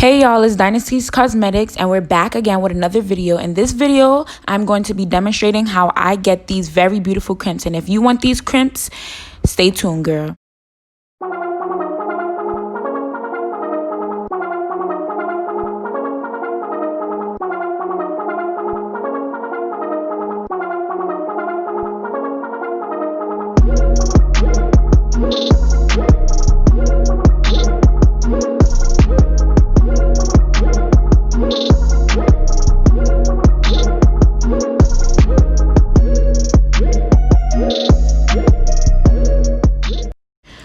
Hey y'all, it's Dynasty's Cosmetics and we're back again with another video. In this video, I'm going to be demonstrating how I get these very beautiful crimps. And if you want these crimps, stay tuned, girl.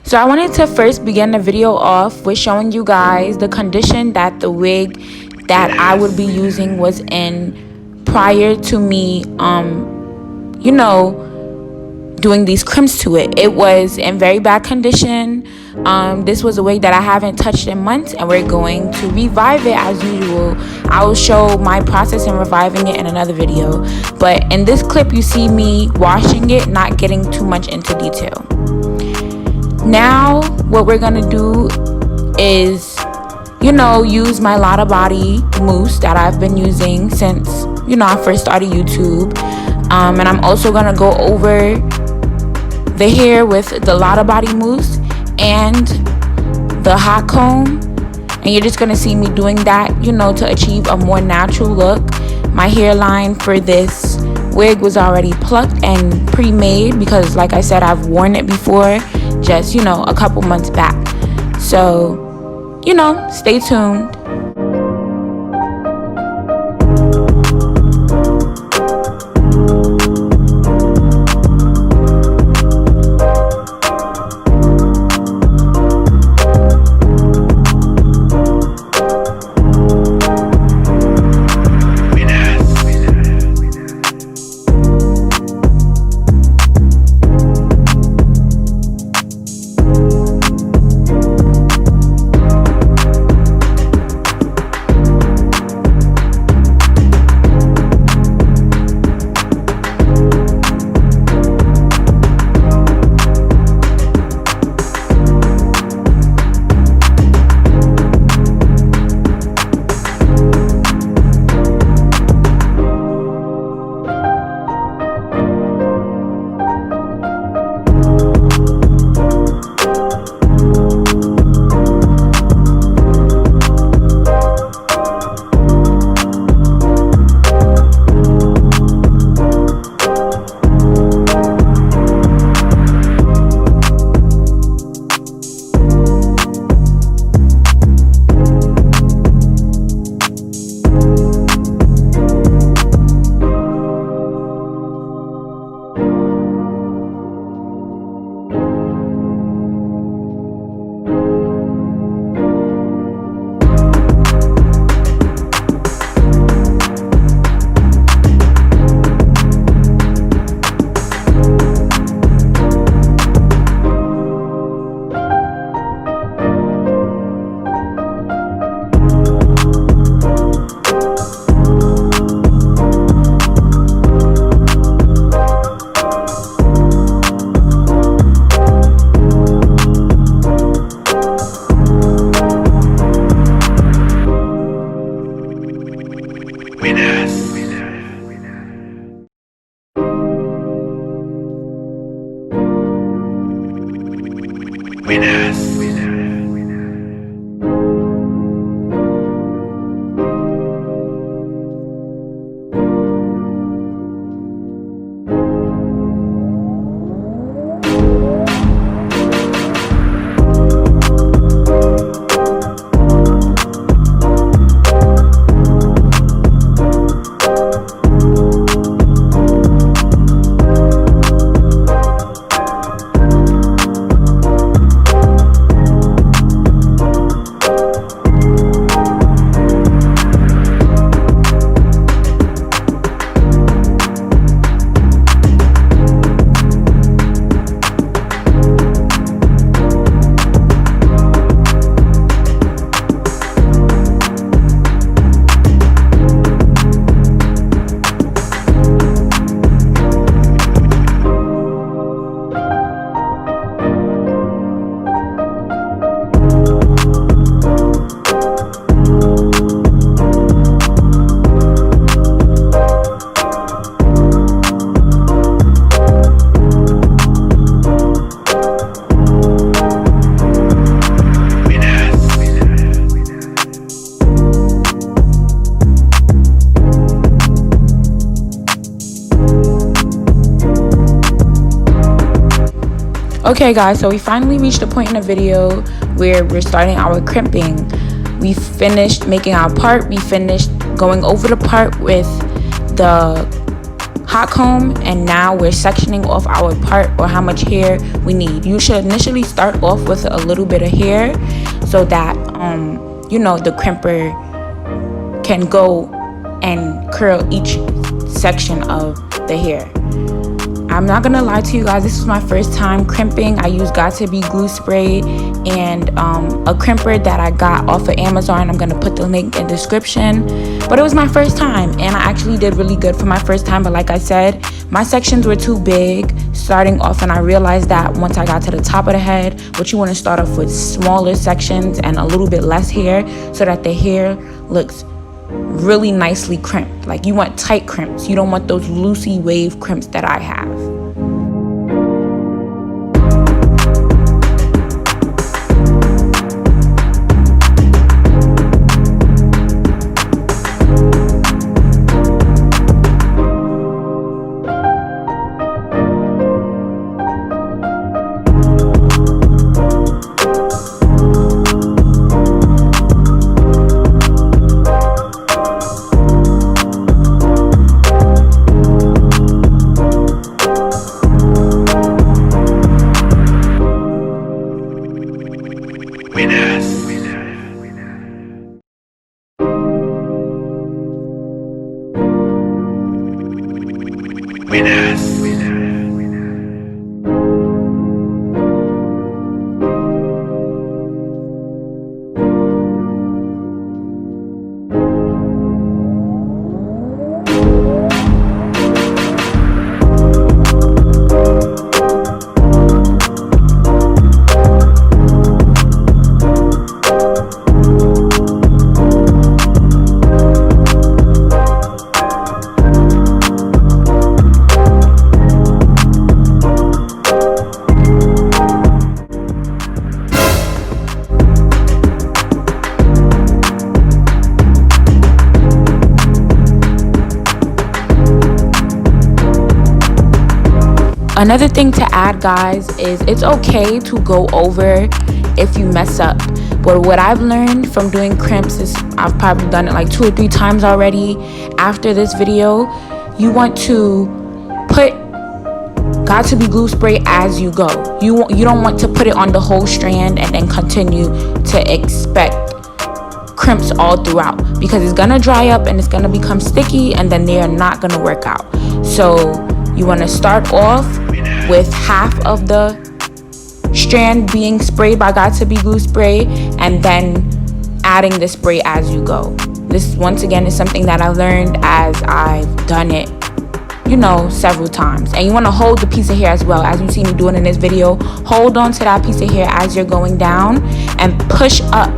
So I wanted to first begin the video off with showing you guys the condition that the wig that I would be using was in prior to me, doing these crimps to it. It was in very bad condition. This was a wig that I haven't touched in months and we're going to revive it as usual. I will show my process in reviving it in another video. But in this clip, you see me washing it, not getting too much into detail. Now what we're gonna do is use my Lotta Body mousse that I've been using since I first started YouTube, and I'm also gonna go over the hair with the Lotta Body mousse and the hot comb, and you're just gonna see me doing that to achieve a more natural look. My hairline for this wig was already plucked and pre-made because, like I said, I've worn it before, just a couple months back. So stay tuned. Okay guys, so we finally reached the point in the video where we're starting our crimping. We finished making our part, we finished going over the part with the hot comb, and now we're sectioning off our part or how much hair we need. You should initially start off with a little bit of hair so that you know, the crimper can go and curl each section of the hair. I'm not gonna lie to you guys, this was my first time crimping. I used Got2b glue spray and a crimper that I got off of Amazon. I'm gonna put the link in the description. But it was my first time and I actually did really good for my first time. But like I said, my sections were too big starting off, and I realized that once I got to the top of the head, what you want to start off with smaller sections and a little bit less hair so that the hair looks really nicely crimped. Like, you want tight crimps. You don't want those loosey wave crimps that I have. Another thing to add, guys, is it's okay to go over if you mess up. But what I've learned from doing crimps is, I've probably done it like 2 or 3 times already after this video, you want to put Got2b glue spray as you go. You don't want to put it on the whole strand and then continue to expect crimps all throughout, because it's gonna dry up and it's gonna become sticky and then they are not gonna work out. So you want to start off with half of the strand being sprayed by Got2b glue spray and then adding the spray as you go. This, once again, is something that I learned as I've done it, you know, several times. And you want to hold the piece of hair as well, as you see me doing in this video. Hold on to that piece of hair as you're going down and push up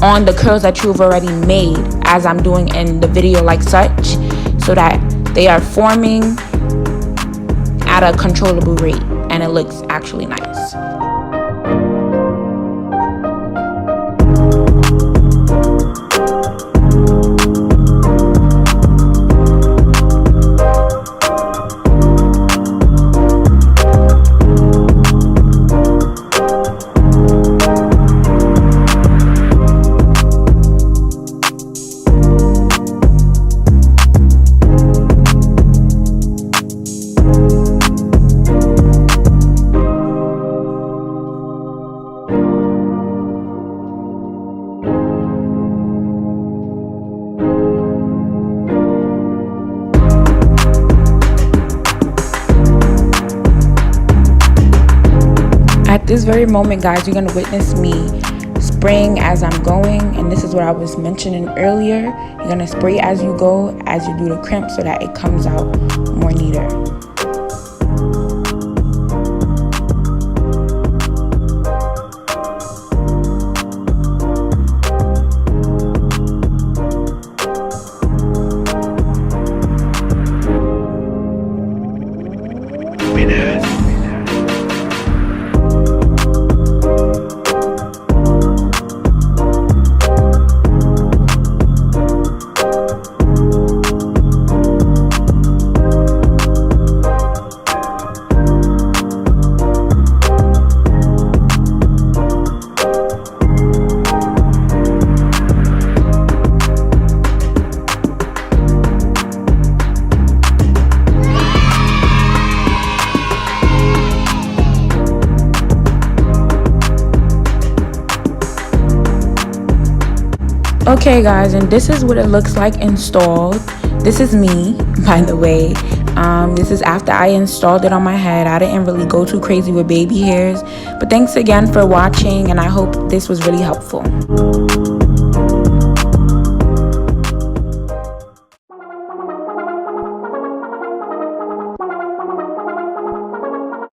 on the curls that you've already made, as I'm doing in the video, like such, so that they are forming at a controllable rate and it looks actually nice. At this very moment, guys, you're gonna witness me spraying as I'm going, and this is what I was mentioning earlier. You're gonna spray as you go, as you do the crimp, so that it comes out more neater. Okay guys, and this is what it looks like installed. This is me, by the way. This is after I installed it on my head. I didn't really go too crazy with baby hairs, but thanks again for watching, and I hope this was really helpful.